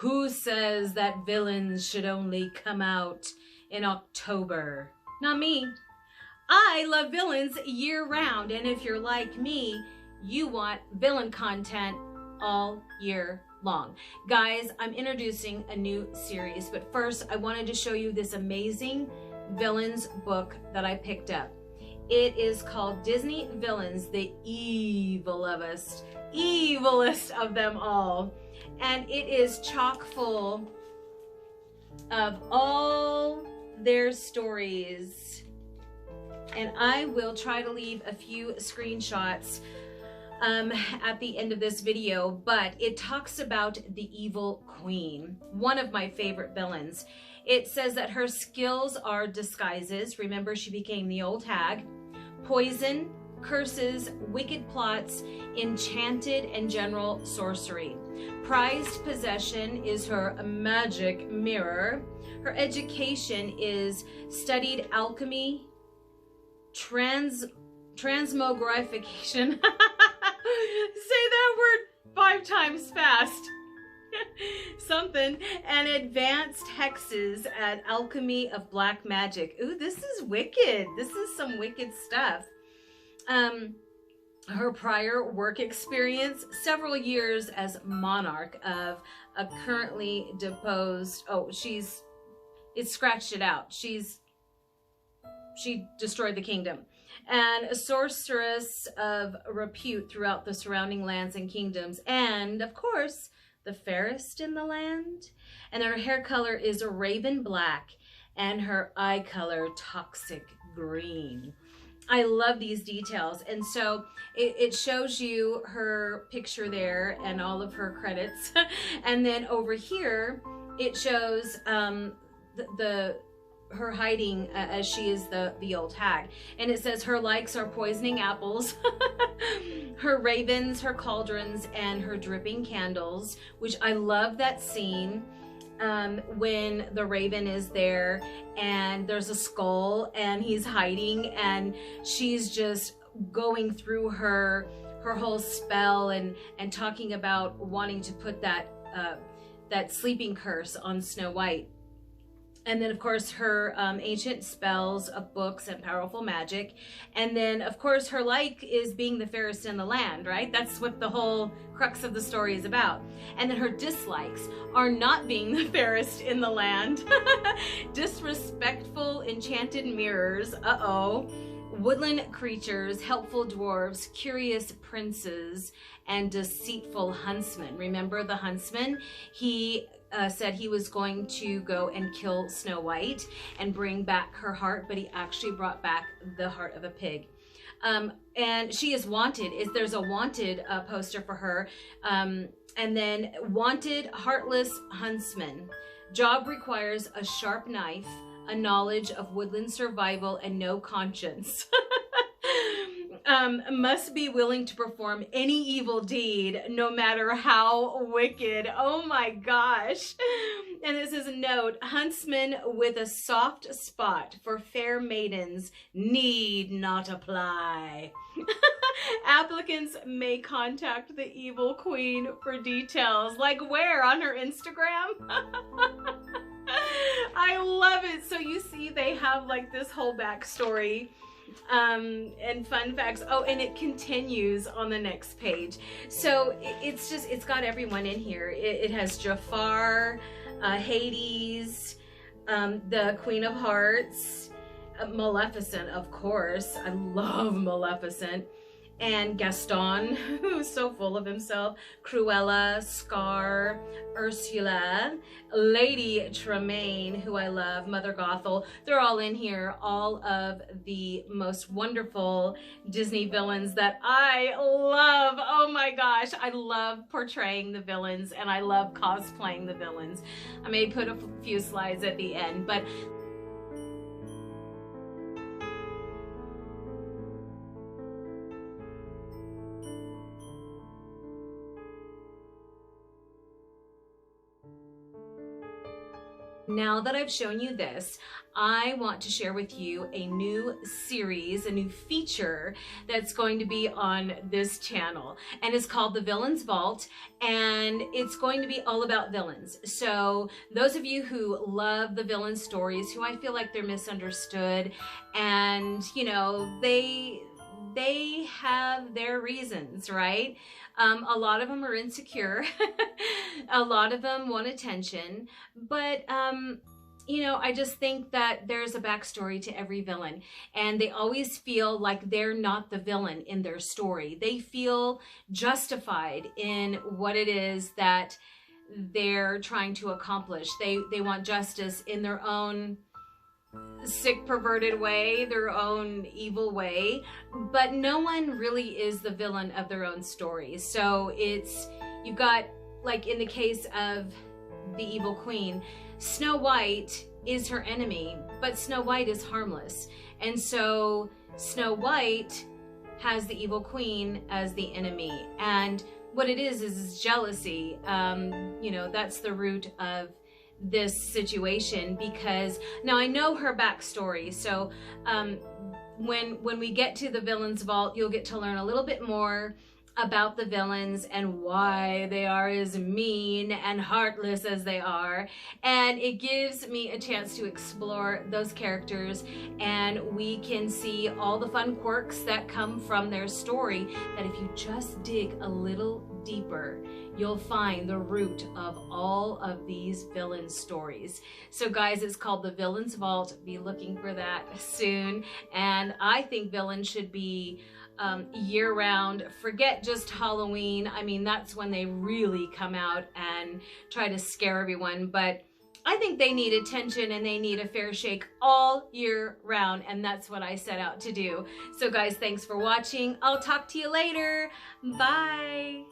Who says that villains should only come out in October? Not me. I love villains year round, and if you're like me, you want villain content all year long. Guys, I'm introducing a new series, but first I wanted to show you this amazing villains book that I picked up. It is called Disney Villains, the evilest of them all. And it is chock full of all their stories. And I will try to leave a few screenshots at the end of this video, but it talks about the Evil Queen, one of my favorite villains. It says that her skills are disguises. Remember, she became the old hag. Poison, curses, wicked plots, enchanted, and general sorcery. Prized possession is her magic mirror. Her education is studied alchemy, transmogrification. Say that word 5 times fast. Something. And advanced hexes at alchemy of black magic. Ooh, this is wicked. This is some wicked stuff. Her prior work experience, several years as monarch of a currently deposed, it scratched it out. She destroyed the kingdom. And a sorceress of repute throughout the surrounding lands and kingdoms. And of course, the fairest in the land. And her hair color is a raven black and her eye color toxic green. I love these details. And so it shows you her picture there and all of her credits. And then over here, it shows her hiding as she is the old hag. And it says her likes are poisoning apples, her ravens, her cauldrons, and her dripping candles, which I love that scene when the raven is there and there's a skull and he's hiding and she's just going through her whole spell and talking about wanting to put that sleeping curse on Snow White. And then, of course, her ancient spells of books and powerful magic. And then, of course, her like is being the fairest in the land, right? That's what the whole crux of the story is about. And then her dislikes are not being the fairest in the land. Disrespectful enchanted mirrors, woodland creatures, helpful dwarves, curious princes, and deceitful huntsmen. Remember the huntsman? He said he was going to go and kill Snow White and bring back her heart, but he actually brought back the heart of a pig. And she is wanted. There's a wanted poster for her. And then wanted heartless huntsman. Job requires a sharp knife, a knowledge of woodland survival, and no conscience. Must be willing to perform any evil deed, no matter how wicked. Oh my gosh. And this is a note, huntsman with a soft spot for fair maidens need not apply. Applicants may contact the Evil Queen for details. Like where? On her Instagram? I love it. So you see they have like this whole backstory and fun facts. Oh, and it continues on the next page. So it's got everyone in here. It has Jafar, Hades, the Queen of Hearts, Maleficent, of course. I love Maleficent. And Gaston, who's so full of himself, Cruella, Scar, Ursula, Lady Tremaine, who I love, Mother Gothel. They're all in here, all of the most wonderful Disney villains that I love. Oh my gosh, I love portraying the villains and I love cosplaying the villains. I may put a few slides at the end, but Now that I've shown you this, I want to share with you a new series, a new feature that's going to be on this channel, and it's called The Villain's Vault, and it's going to be all about villains. So those of you who love the villain stories, who I feel like they're misunderstood, and you know, they have their reasons, right? A lot of them are insecure. A lot of them want attention, but you know, I just think that there's a backstory to every villain, and they always feel like they're not the villain in their story. They feel justified in what it is that they're trying to accomplish. They want justice in their own sick, perverted way, their own evil way, but no one really is the villain of their own story. So you've got, like in the case of the evil queen, Snow White is her enemy, but Snow White is harmless. And so Snow White has the evil queen as the enemy. And what it is jealousy. You know, that's the root of this situation, because now I know her backstory. So when we get to the Villain's Vault, you'll get to learn a little bit more about the villains and why they are as mean and heartless as they are, and it gives me a chance to explore those characters, and we can see all the fun quirks that come from their story, that if you just dig a little deeper, you'll find the root of all of these villain stories. So guys, it's called The Villain's Vault. Be looking for that soon. And I think villains should be year-round. Forget just Halloween. I mean, that's when they really come out and try to scare everyone. But I think they need attention and they need a fair shake all year round, and that's what I set out to do. So guys, thanks for watching. I'll talk to you later. Bye.